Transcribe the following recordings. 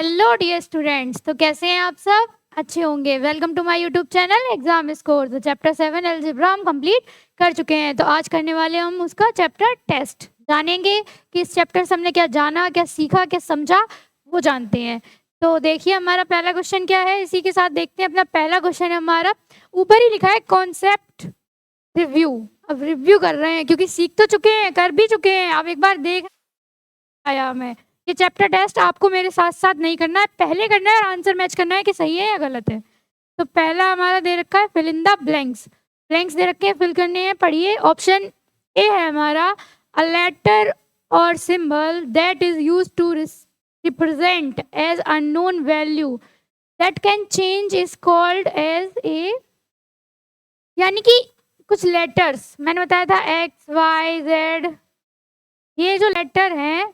Hello dear students, तो कैसे हैं आप सब? अच्छे होंगे। Welcome to my YouTube channel exam score. तो चैप्टर 7 अलजेब्रा हम कंप्लीट कर चुके हैं। तो आज करने वाले हम उसका चैप्टर टेस्ट जानेंगे कि इस चैप्टर से हमने क्या जाना, क्या सीखा, क्या समझा, वो जानते हैं। तो देखिए हमारा पहला क्वेश्चन क्या है, इसी के साथ देखते हैं। अपना पहला क्वेश्चन है हमारा, ऊपर ही लिखा है कॉन्सेप्ट रिव्यू। अब रिव्यू कर रहे हैं क्योंकि सीख तो चुके हैं, कर भी चुके हैं। अब एक बार देख आया मैं, ये चैप्टर टेस्ट आपको मेरे साथ साथ नहीं करना है, पहले करना है और आंसर मैच करना है कि सही है या गलत है। तो पहला हमारा दे रखा है fill in the blanks. Blanks दे रखे हैं, फिल करने हैं। पढ़िए। ऑप्शन ए है हमारा, अ लेटर और symbol that is use to represent as unknown value that can change is called as a, यानी कि कुछ लेटर्स मैंने बताया था एक्स वाई जेड, ये जो लेटर हैं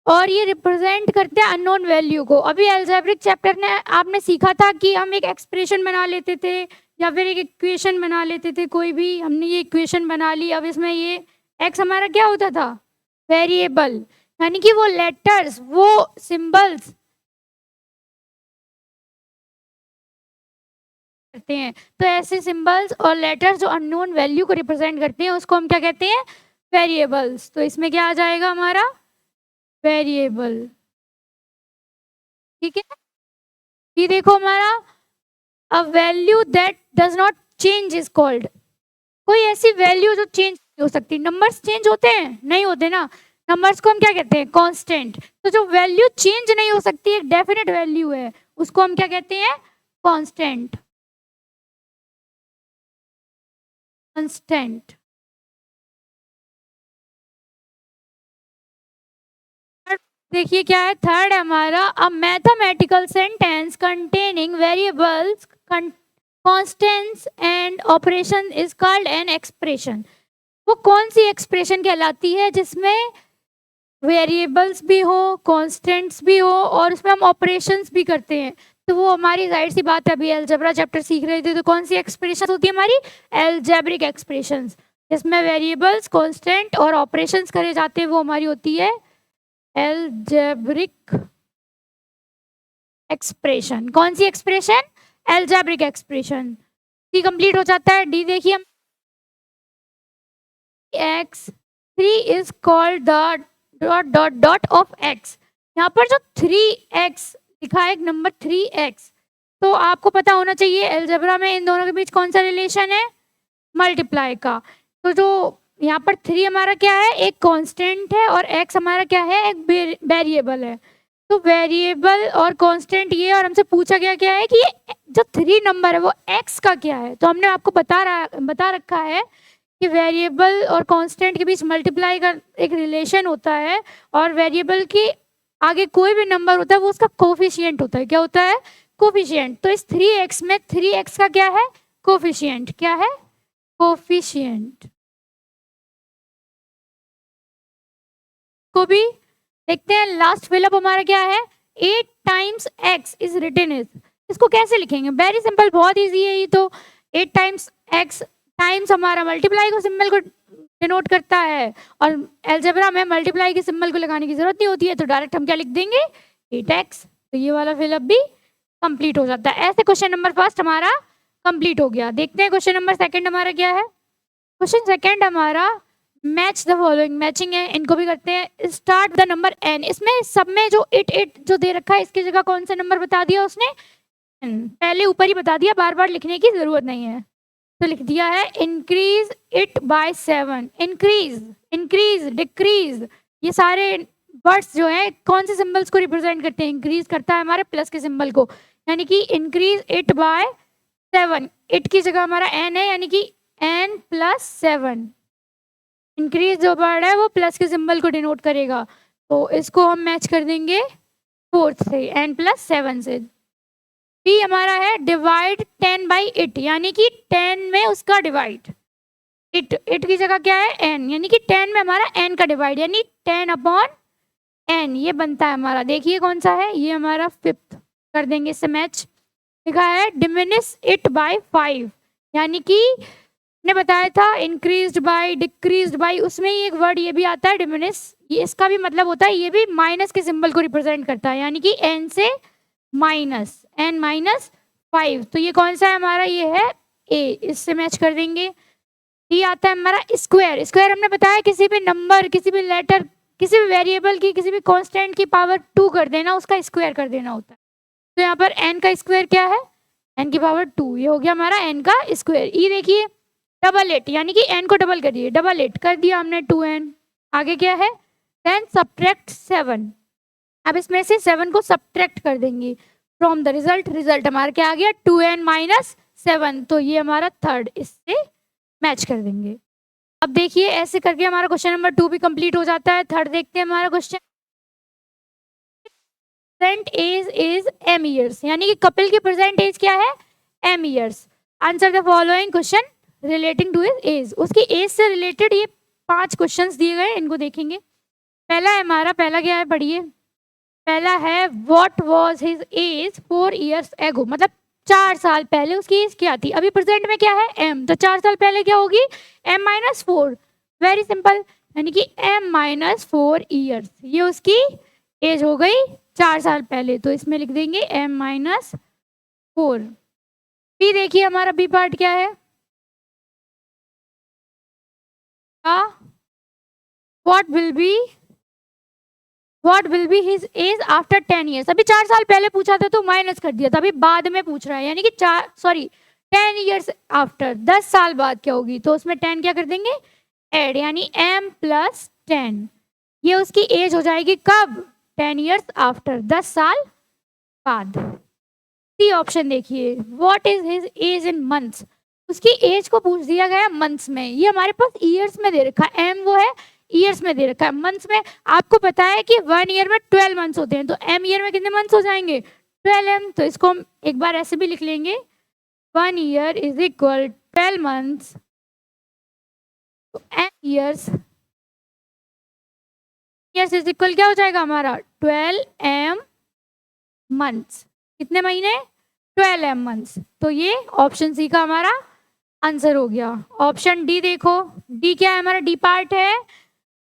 और ये रिप्रेजेंट करते हैं अननोन वैल्यू को। अभी अलजेब्रिक चैप्टर ने आपने सीखा था कि हम एक एक्सप्रेशन बना लेते थे या फिर एक इक्वेशन बना लेते थे, कोई भी। हमने ये इक्वेशन बना ली। अब इसमें ये एक्स हमारा क्या होता था? वेरिएबल, यानी कि वो लेटर्स, वो सिंबल्स करते हैं। तो ऐसे सिंबल्स और लेटर्स जो अननोन वैल्यू को रिप्रेजेंट करते हैं उसको हम क्या कहते हैं? वेरिएबल्स। तो इसमें क्या आ जाएगा हमारा? वेरिएबल। ठीक है। ये देखो हमारा, a value that does not change is called, कोई ऐसी वैल्यू जो चेंज नहीं हो सकती। नंबर्स चेंज होते हैं? नहीं होते ना। नंबर्स को हम क्या कहते हैं? कांस्टेंट। तो जो वैल्यू चेंज नहीं हो सकती, एक डेफिनेट वैल्यू है, उसको हम क्या कहते हैं? कांस्टेंट। कांस्टेंट। देखिए क्या है, थर्ड है हमारा, a mathematical sentence containing variables, constants and operation is called an expression. वो कौन सी एक्सप्रेशन कहलाती है जिसमें वेरिएबल्स भी हो, कांस्टेंट्स भी हो और उसमें हम ऑपरेशंस भी करते हैं? तो वो हमारी जाहिर सी बात है, अभी अलजेब्रा चैप्टर सीख रहे थे तो कौन सी एक्सप्रेशन होती है हमारी? एल्जेब्रिक एक्सप्रेशंस, जिसमें वेरिएबल्स, कांस्टेंट और ऑपरेशंस करे जाते हैं, वो हमारी होती है एल्जेब्रिक एक्सप्रेशन। कौन सी expression? Algebraic expression. D complete हो जाता है। डी देखिए, x three is called the dot dot dot of x. यहाँ पर जो 3x लिखा है, एक नंबर 3x, तो आपको पता होना चाहिए एल्जेब्रा में इन दोनों के बीच कौन सा रिलेशन है? मल्टीप्लाई का। तो जो यहाँ पर 3 हमारा क्या है? एक कांस्टेंट है और x हमारा क्या है? एक वेरिएबल है। तो वेरिएबल और कांस्टेंट ये, और हमसे पूछा गया क्या है कि जो 3 नंबर है वो x का क्या है। तो हमने आपको बता रखा है कि वेरिएबल और कांस्टेंट के बीच मल्टीप्लाई का एक रिलेशन होता है, और वेरिएबल के आगे कोई भी नंबर होता है वो उसका कोफिशिएंट होता है। क्या होता है? कोफिशिएंट। तो इस 3x में 3x का क्या है? कोफिशिएंट। क्या है? कोफिशिएंट। को भी देखते हैं। लास्ट फिलअप हमारा क्या है? 8 times x is written is. इसको कैसे लिखेंगे? वेरी सिंपल, बहुत इजी है ये तो। 8 टाइम्स x, टाइम्स हमारा मल्टीप्लाई को सिंबल को डिनोट करता है, और अलजेब्रा में मल्टीप्लाई के सिंबल को लगाने की जरूरत नहीं होती है, तो डायरेक्ट हम क्या लिख देंगे? 8x। तो ये वाला फिलअप भी कंप्लीट हो जाता है। ऐसे क्वेश्चन नंबर फर्स्ट हमारा कंप्लीट हो गया। देखते हैं क्वेश्चन नंबर सेकंड हमारा क्या है। क्वेश्चन सेकंड हमारा, मैच द फॉलोइंग। मैचिंग है, इनको भी करते हैं। Start the number n। इसमें सब में जो इट जो दे रखा है, इसकी जगह कौन सा नंबर बता दिया उसने? n। पहले ऊपर ही बता दिया, बार बार लिखने की जरूरत नहीं है। तो लिख दिया है increase it by 7। Increase, increase, decrease, ये सारे वर्ड्स जो हैं कौन से सिंबल्स को रिप्रेजेंट करते हैं? इंक्रीज करता है हमारे प्लस के सिंबल को, यानी कि इंक्रीज इट बाय 7। इट की जगह हमारा n है, यानी कि n प्लस 7। इंक्रीज जो वर्ड है वो प्लस के सिंबल को डिनोट करेगा, तो इसको हम मैच कर देंगे फोर्थ से, n प्लस 7 से। बी हमारा है डिवाइड 10 बाई इट, यानी कि 10 में उसका डिवाइड। इट की जगह क्या है? n, यानी कि 10 में हमारा n का डिवाइड, यानी 10 अपॉन n, ये बनता है हमारा। देखिए कौन सा है ये हमारा? फिफ्थ। कर देंगे इससे मैच। लिखा है डिमिनिश इट बाय 5, यानी कि ने बताया था इंक्रीज्ड बाय डिक्रीज्ड बाय, उसमें ही एक वर्ड ये भी आता है डिमिनिश, ये इसका भी मतलब होता है, ये भी माइनस के सिंबल को रिप्रेजेंट करता है, यानी कि n से माइनस n-5। तो ये कौन सा है हमारा, ये है a, इससे मैच कर देंगे। ये आता है हमारा स्क्वायर। स्क्वायर हमने बताया किसी भी नंबर, किसी भी लेटर, किसी भी वेरिएबल की, किसी भी कांस्टेंट की पावर 2 कर देना, उसका स्क्वायर कर देना होता है। तो यहाँ पर n का स्क्वायर क्या है, n की पावर 2, ये हो गया हमारा n का स्क्वायर। ये देखिए डबल 8, यानी कि n को डबल करिए, डबल 8 कर दिया हमने 2n। आगे क्या है, देन सब्ट्रैक्ट 7। अब इसमें से 7 को सब्ट्रैक्ट कर देंगे फ्रॉम द रिजल्ट। रिजल्ट हमारा क्या आ गया, 2n - 7, तो ये हमारा थर्ड, इससे मैच कर देंगे। अब देखिए ऐसे करके हमारा क्वेश्चन नंबर 2 भी कंप्लीट हो जाता है। थर्ड देखते हैं हमारा question, present age is m years, यानी कि कपिल की प्रेजेंट एज क्या है, m years. Answer the following question relating to his age. उसकी एज से रिलेटेड ये 5 क्वेश्चंस दिए गए, इनको देखेंगे। पहला है हमारा, पहला क्या है पढ़िए, पहला है what was his age 4 years ago, मतलब 4 साल पहले उसकी एज क्या थी। अभी प्रेजेंट में क्या है m, तो 4 साल पहले क्या होगी m - 4, वेरी सिंपल, यानी कि m - 4 इयर्स, ये उसकी एज हो गई 4 साल पहले, तो इसमें लिख देंगे m - 4। बी देखिए हमारा बी पार्ट क्या है, what will be his age after 10 years. अभी 4 साल पहले पूछा था तो माइनस कर दिया था, अभी बाद में पूछ रहा है, यानी कि 10 ईयर्स आफ्टर, 10 साल बाद क्या होगी, तो उसमें 10 क्या कर देंगे ऐड, यानी m + 10, ये उसकी एज हो जाएगी कब, 10 ईयर्स आफ्टर, 10 साल बाद। सी ऑप्शन देखिए, what is his age in months, उसकी एज को पूछ दिया गया मंथ्स में, ये हमारे पास ईयर्स में दे रखा है, m वो है ईयर्स में दे रखा है, मंथ्स में आपको पता है कि 1 ईयर में 12 मंथ्स होते हैं, तो m ईयर में कितने मंथ्स हो जाएंगे 12m, तो इसको हम एक बार ऐसे भी लिख लेंगे, 1 ईयर इज इक्वल 12 मंथ्स, तो m ईयर्स इज इक्वल क्या हो जाएगा हमारा 12m मंथ्स, कितने महीने 12m मंथ्स, तो ये ऑप्शन सी का हमारा आंसर हो गया। ऑप्शन डी देखो, डी क्या है हमारा, डी पार्ट है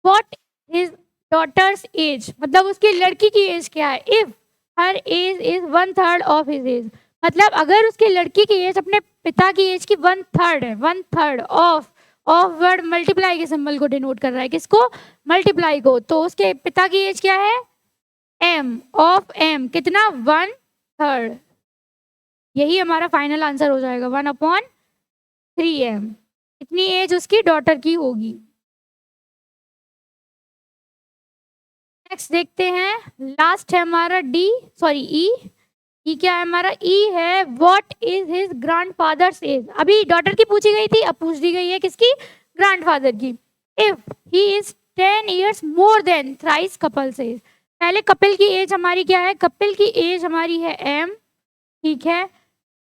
व्हाट हिज डॉटर्स एज, मतलब उसकी लड़की की एज क्या है, if her age is 1/3 of his age, मतलब अगर उसकी लड़की की एज अपने पिता की एज की 1/3 है, 1/3 ऑफ वर्ड मल्टीप्लाई के सिंबल को डिनोट कर रहा है, किसको मल्टीप्लाई को, तो उसके पिता की एज क्या है m ऑफ m, कितना 1/3, यही हमारा फाइनल आंसर हो जाएगा 1/3m, इतनी एज उसकी डॉटर की होगी। नेक्स्ट देखते हैं, लास्ट है हमारा ई क्या है हमारा, ई है what is his grandfather's age, अभी डॉटर की पूछी गई थी, अब पूछ दी गई है किसकी, ग्रैंडफादर की। If he is 10 years more than thrice Kapil's age, पहले कपिल की एज हमारी क्या है, कपिल की एज हमारी है m, ठीक है,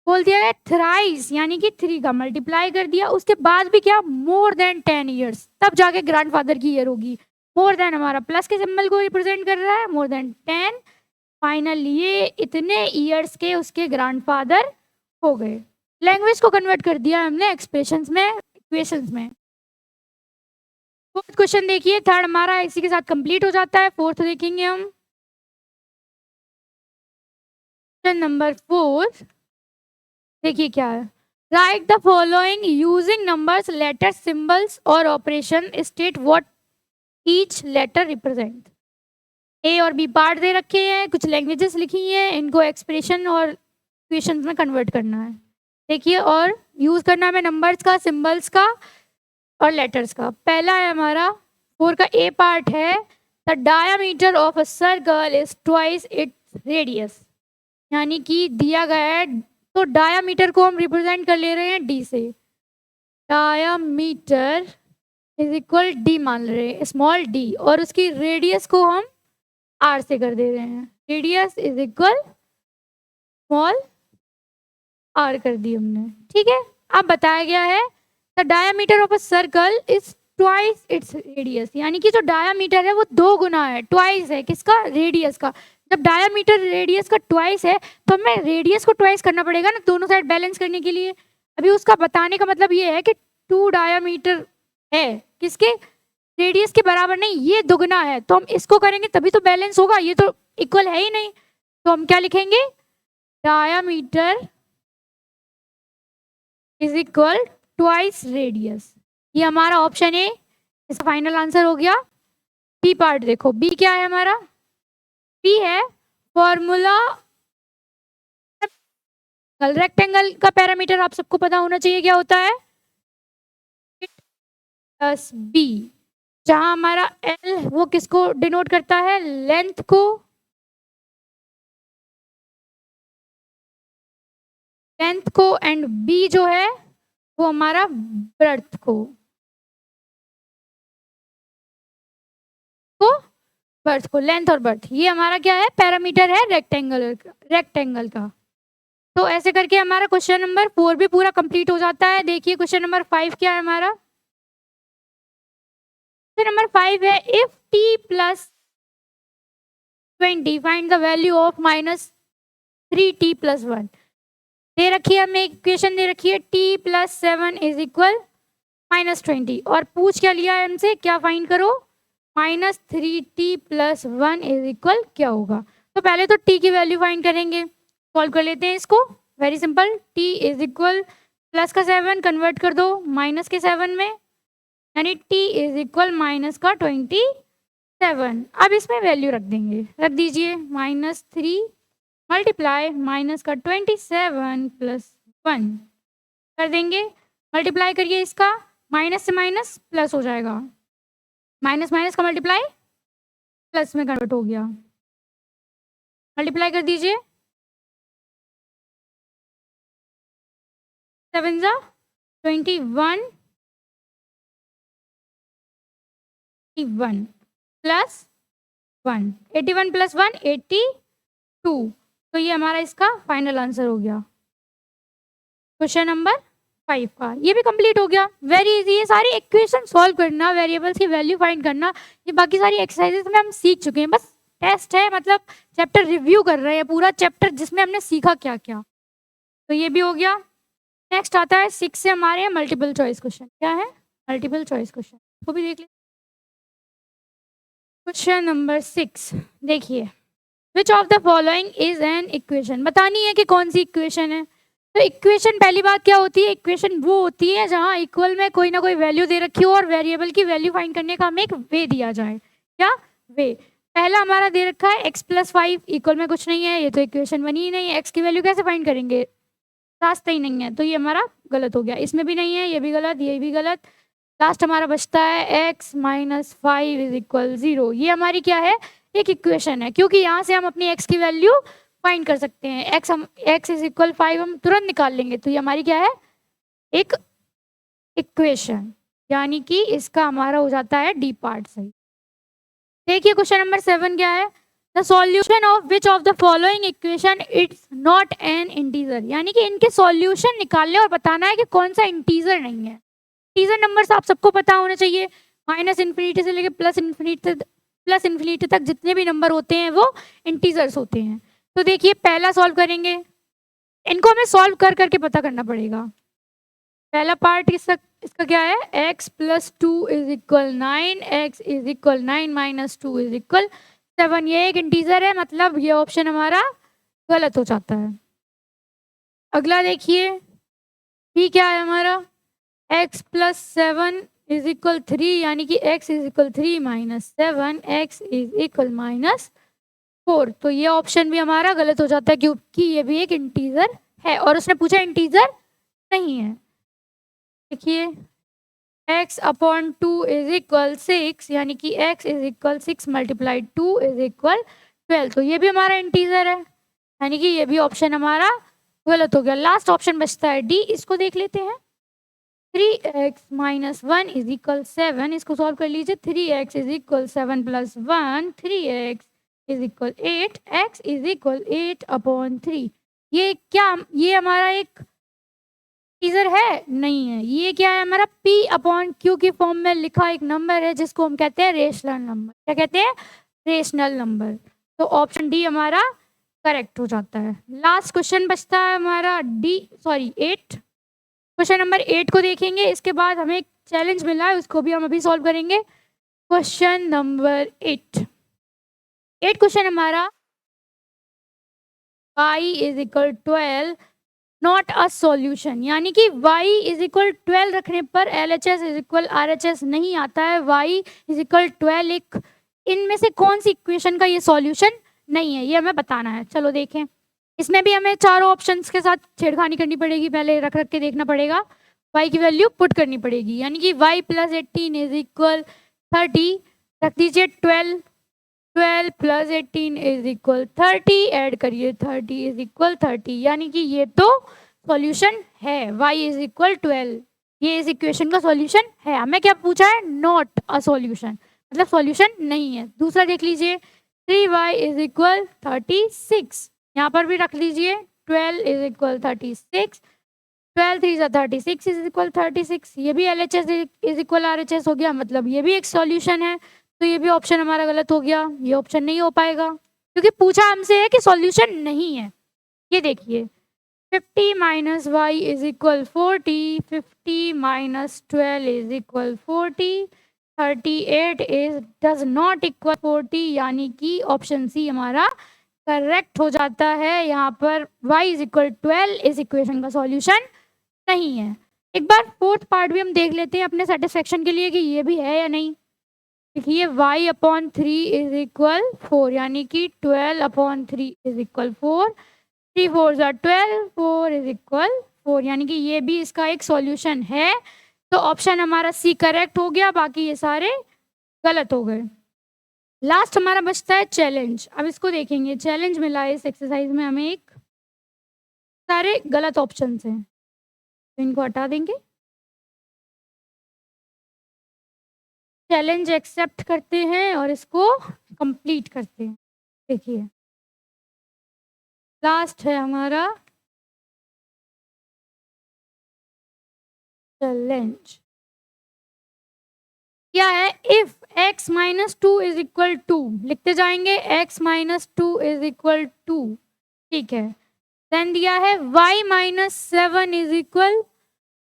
बोल दिया गया थ्राइस, यानी कि 3 का मल्टीप्लाई कर दिया, उसके बाद भी क्या मोर देन 10 ईयर्स, तब जाके ग्रैंडफादर की ईयर होगी, मोर देन हमारा प्लस के सिंबल को रिप्रेजेंट कर रहा है, मोर देन 10, फाइनल ये इतने ईयर्स के उसके ग्रैंडफादर हो गए। लैंग्वेज को कन्वर्ट कर दिया हमने एक्सप्रेशंस में, इक्वेशंस में। फोर्थ क्वेश्चन देखिए, थर्ड हमारा इसी के साथ कंप्लीट हो जाता है, फोर्थ देखेंगे हम। क्वेश्चन नंबर 4 देखिए क्या है, write the following using numbers, letters, symbols और operation, state what each letter represent. A और बी पार्ट दे रखे हैं, कुछ लैंग्वेजेस लिखी हैं, इनको एक्सप्रेशन और इक्वेशंस में कन्वर्ट करना है, देखिए, और यूज करना है नंबर्स का, सिंबल्स का और लेटर्स का। पहला है हमारा 4 का ए पार्ट है, the diameter of a circle is twice its radius, यानी कि दिया गया है, तो डायामीटर को हम रिप्रेजेंट कर ले रहे हैं डी से, डायामीटर इज इक्वल डी मान रहे हैं, स्मॉल डी, और उसकी रेडियस को हम आर से कर दे रहे हैं, radius is equal small r कर दी हमने, ठीक है। अब बताया गया है the diameter of a circle is twice its radius, यानी कि जो डायामीटर है वो 2 गुना है, ट्वाइस है किसका, रेडियस का। जब डायामीटर रेडियस का ट्वाइस है तो हमें रेडियस को ट्वाइस करना पड़ेगा ना, दोनों साइड बैलेंस करने के लिए। अभी उसका बताने का मतलब ये है कि 2 डायामीटर है, किसके, रेडियस के बराबर नहीं, ये दुगना है, तो हम इसको करेंगे तभी तो बैलेंस होगा, ये तो इक्वल है ही नहीं, तो हम क्या लिखेंगे, diameter is equal twice radius. ये हमारा ऑप्शन ए इसका फाइनल आंसर हो गया। बी पार्ट देखो, बी क्या है हमारा, बी है फॉर्मूला, रेक्टेंगल का पैरामीटर आप सबको पता होना चाहिए क्या होता है, प्लस बी, जहां हमारा एल वो किसको डिनोट करता है, लेंथ को, लेंथ को, एंड बी जो है वो हमारा ब्रेड्थ को बर्थ को, लेंथ और बर्थ, ये हमारा क्या है, पैरामीटर है रेक्टेंगल का। तो ऐसे करके हमारा क्वेश्चन नंबर 4 भी पूरा कंप्लीट हो जाता है। देखिए क्वेश्चन नंबर 5 क्या है हमारा, क्वेश्चन नंबर 5 है if t plus 20 find the value of minus 3t plus 1। दे रखी है हमें इक्वेशन, दे रखी है t plus 7 is equal minus 20, और पूछ क्या लिया है हमसे, क्या फाइंड करो, minus 3t plus 1 is equal क्या होगा। तो पहले तो t की वैल्यू फाइंड करेंगे, सॉल्व कर लेते हैं इसको, very simple, t is equal plus का 7 कन्वर्ट कर दो माइनस के 7 में, यानी t इज इक्वल माइनस का 27। अब इसमें वैल्यू रख देंगे, रख दीजिए, माइनस 3 मल्टीप्लाई माइनस का 27 प्लस 1 कर देंगे, मल्टीप्लाई करिए इसका, माइनस से माइनस प्लस हो जाएगा, माइनस माइनस का मल्टीप्लाई प्लस में कन्वर्ट हो गया, मल्टीप्लाई कर दीजिए, 7 जा 21 प्लस 1, 81 प्लस 1 82, तो ये हमारा इसका फाइनल आंसर हो गया क्वेश्चन नंबर 5 का। ये भी कंप्लीट हो गया, वेरी इजी, ये सारी इक्वेशन सॉल्व करना, वेरिएबल्स की वैल्यू फाइंड करना, ये बाकी सारी एक्सरसाइजेस में हम सीख चुके हैं, बस टेस्ट है, मतलब चैप्टर रिव्यू कर रहे हैं, पूरा चैप्टर जिसमें हमने सीखा क्या क्या, तो ये भी हो गया। नेक्स्ट आता है 6 से हमारे मल्टीपल चॉइस क्वेश्चन, क्या है, मल्टीपल चॉइस क्वेश्चन, वो भी देख लीजिए। क्वेश्चन नंबर 6 देखिए, which of the following is an equation, बतानी है कि कौन सी इक्वेशन है। तो इक्वेशन पहली बात क्या होती है, इक्वेशन वो होती है जहां इक्वल में कोई ना कोई वैल्यू दे रखी हो और वेरिएबल की वैल्यू फाइंड करने का हमें एक वे दिया जाए, क्या वे, पहला हमारा दे रखा है x प्लस 5 इक्वल में कुछ नहीं है, ये तो इक्वेशन बनी ही नहीं है, x की वैल्यू कैसे फाइंड करेंगे, रास्ता ही नहीं है, तो ये हमारा गलत हो गया, इसमें भी नहीं है, ये भी गलत, ये भी गलत, लास्ट हमारा बचता है x माइनस 5 इज इक्वल 0, ये हमारी क्या है, एक इक्वेशन है, क्योंकि यहाँ से हम अपनी x की वैल्यू फाइंड कर सकते हैं, x इज इक्वल 5 हम तुरंत निकाल लेंगे, तो ये हमारी क्या है, एक इक्वेशन, यानी कि इसका हमारा हो जाता है डी पार्ट सही। देखिए क्वेश्चन नंबर 7 क्या है, the solution of which of the following equation it's not an integer, यानी कि इनके सॉल्यूशन निकालने और बताना है कि कौन सा इंटीजर नहीं है। इंटीजर नंबर्स आप सबको पता होने चाहिए, माइनस इन्फिनिटी से लेकर प्लस इन्फिनिटी तक जितने भी नंबर होते हैं वो इंटीजर्स होते हैं। तो देखिए पहला सॉल्व करेंगे, इनको हमें सॉल्व कर करके पता करना पड़ेगा। पहला पार्ट इसका क्या है, x plus 2 is equal 9, x is equal 9 minus 2 is equal 7, ये एक इंटीजर है, मतलब ये ऑप्शन हमारा गलत हो जाता है। अगला देखिए b क्या है हमारा, x प्लस 7 इज इक्वल 3, यानी कि x is equal 3 minus 7, x is equal minus 4, तो ये ऑप्शन भी हमारा गलत हो जाता है क्योंकि ये भी एक इंटीजर है और उसने पूछा इंटीजर नहीं है। देखिए x अपॉन 2 इज इक्वल 6, यानी कि x is equal 6 multiplied 2 is equal 12, तो ये भी हमारा इंटीजर है, यानी कि ये भी ऑप्शन हमारा गलत हो गया। लास्ट ऑप्शन बचता है डी, इसको देख लेते हैं, 3x माइनस 1 इज इक्वल 7, इसको सॉल्व कर लीजिए, 3x is equal 7 plus 1, 3x is equal 8, x is equal 8 upon 3, ये क्या, ये हमारा एक इंटीजर है नहीं है, ये क्या है हमारा p अपॉन q की फॉर्म में लिखा एक नंबर है जिसको हम कहते हैं रेशनल नंबर, क्या कहते हैं, रेशनल नंबर, तो ऑप्शन डी हमारा करेक्ट हो जाता है। लास्ट क्वेश्चन बचता है हमारा 8, क्वेश्चन नंबर 8 को देखेंगे, इसके बाद हमें एक चैलेंज मिला है, उसको भी हम अभी सॉल्व करेंगे। क्वेश्चन नंबर 8 क्वेश्चन हमारा y is equal 12 not a solution, यानी कि y इज इक्वल 12 रखने पर LHS इज इक्वल RHS नहीं आता है। y इज इक्वल 12 एक इनमें से कौन सी इक्वेशन का ये सॉल्यूशन नहीं है, ये हमें बताना है। चलो देखें, इसमें भी हमें चारों ऑप्शंस के साथ छेड़खानी करनी पड़ेगी, पहले रख रख के देखना पड़ेगा, y की वैल्यू पुट करनी पड़ेगी, यानी कि y प्लस 18 इज इक्वल 30, रख दीजिए 12 प्लस 18 इज इक्वल 30, ऐड करिए 30 इज इक्वल 30, यानी कि ये तो सॉल्यूशन है, y इज इक्वल 12, ये इस इक्वेशन का सॉल्यूशन है। हमें क्या पूछा है, नॉट अ सॉल्यूशन, मतलब सॉल्यूशन नहीं है। दूसरा देख लीजिए 3y इज इक्वल 36, यहाँ पर भी रख लीजिए 12 इज इक्वल 36, 12 3 36 इज इक्वल 36, ये भी LHS इज इक्वल RHS हो गया, मतलब ये भी एक सॉल्यूशन है। तो ये भी ऑप्शन हमारा गलत हो गया, ये ऑप्शन नहीं हो पाएगा क्योंकि पूछा हमसे है कि सॉल्यूशन नहीं है। ये देखिए 50 minus y is equal 40, 50 minus 12 is equal 40, 38 is does not equal 40, यानी कि ऑप्शन सी हमारा करेक्ट हो जाता है। यहाँ पर y इज इक्वल 12 इस इक्वेशन का सॉल्यूशन नहीं है। एक बार फोर्थ पार्ट भी हम देख लेते हैं अपने सेटिस्फेक्शन के लिए कि ये भी है या नहीं। देखिए y अपॉन 3 इज इक्वल 4, यानी कि 12 upon 3 is equal 4, 3 4 12, 4 is equal 4, यानी कि ये भी इसका एक सॉल्यूशन है। तो ऑप्शन हमारा सी करेक्ट हो गया, बाकी ये सारे गलत हो गए। लास्ट हमारा बचता है चैलेंज। अब इसको देखेंगे, चैलेंज मिला है इस एक्सरसाइज में हमें एक, सारे गलत ऑप्शन हैं तो इनको हटा देंगे। चैलेंज एक्सेप्ट करते हैं और इसको कंप्लीट करते हैं। देखिए लास्ट है हमारा चैलेंज, क्या है, if x minus 2 is equal 2, लिखते जाएंगे x माइनस 2 इज इक्वल 2, ठीक है। देन दिया है y minus 7 is equal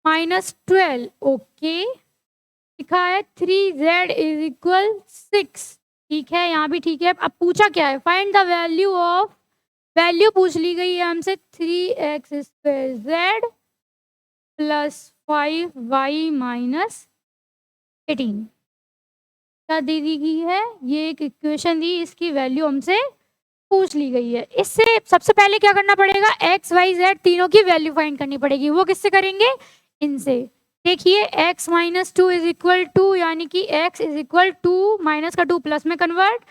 minus 12, okay. लिखा है 3z इज इक्वल 6, ठीक है, यहाँ भी ठीक है। अब पूछा क्या है, find the value of, value पूछ ली गई है हमसे 3x square z plus 5y minus 18, क्या दे दी गई है, ये एक इक्वेशन दी, इसकी वैल्यू हमसे पूछ ली गई है। इससे सबसे पहले क्या करना पड़ेगा, x y z तीनों की वैल्यू फाइंड करनी पड़ेगी। वो किससे करेंगे, इनसे। देखिए x माइनस 2 इज इक्वल 2, यानी कि x इज इक्वल 2, माइनस का 2 प्लस में convert,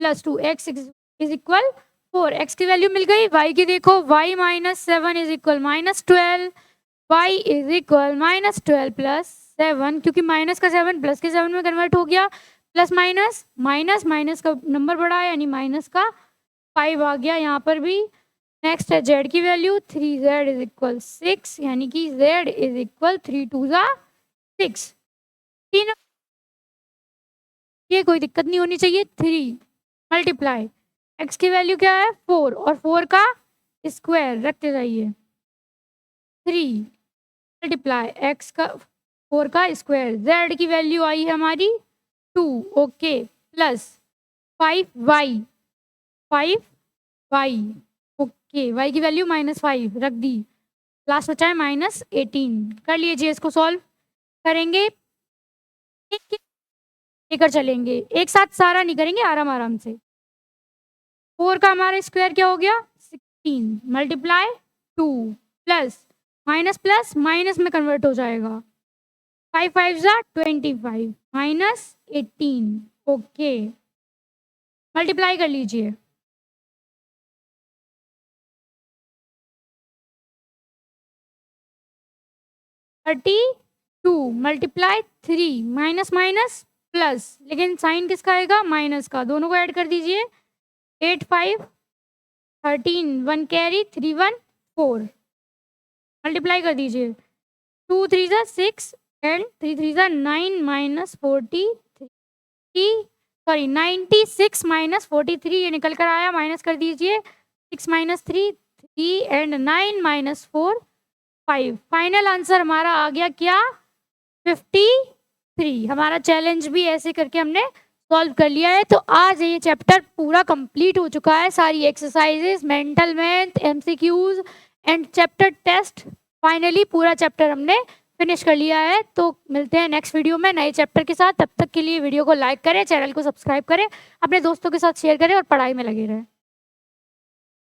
plus 2, x is equal 4, x की वैल्यू मिल गई। y की देखो, y minus 7 is equal minus 12, y is equal minus 12 plus 7, क्योंकि माइनस का 7 प्लस के 7 में कन्वर्ट हो गया, प्लस माइनस माइनस, माइनस का नंबर बढ़ा है यानी माइनस का 5 आ गया यहाँ पर भी। नेक्स्ट है z की वैल्यू, 3z इज इक्वल 6, यानी कि z इज इक्वल 3 2 6, तीनों ये कोई दिक्कत नहीं होनी चाहिए। 3 मल्टीप्लाई x की वैल्यू क्या है 4, और 4 का स्क्वायर रखते जाइए, 3 मल्टीप्लाई x का 4 का स्क्वायर, z की वैल्यू आई है हमारी 2, okay, plus 5y, 5y, okay, y की वैल्यू माइनस 5 रख दी, लास्ट बचा है माइनस 18। कर लीजिए, इसको सॉल्व करेंगे, लेकर चलेंगे, एक साथ सारा नहीं करेंगे, आराम आराम से। 4 का हमारा स्क्वायर क्या हो गया 16, multiply 2 plus minus plus minus में कन्वर्ट हो जाएगा, 5 5 25 माइनस 18, ओके, मल्टीप्लाई कर लीजिए, thirty 2 multiply 3, minus minus plus, लेकिन साइन किसका आएगा, माइनस का, दोनों को ऐड कर दीजिए, 8 5 13, 1 कैरी, 3 1 4, मल्टीप्लाई कर दीजिए, 2 3 6 एंड 3 3 9 माइनस 43, सॉरी 96 माइनस 43, ये निकल कर आया, माइनस कर दीजिए, 6 minus 3 3 and 9 minus 4 5। Final answer हमारा आ गया क्या? 53। हमारा चैलेंज भी ऐसे करके हमने सॉल्व कर लिया है। तो आज ये चैप्टर पूरा कंप्लीट हो चुका है, सारी exercises, mental math, MCQs and chapter test, finally पूरा चैप्टर हमने फिनिश कर लिया है। तो मिलते हैं नेक्स्ट वीडियो में नए चैप्टर के साथ। तब तक के लिए वीडियो को लाइक करें, चैनल को सब्सक्राइब करें, अपने दोस्तों के साथ शेयर करें और पढ़ाई में लगे रहें।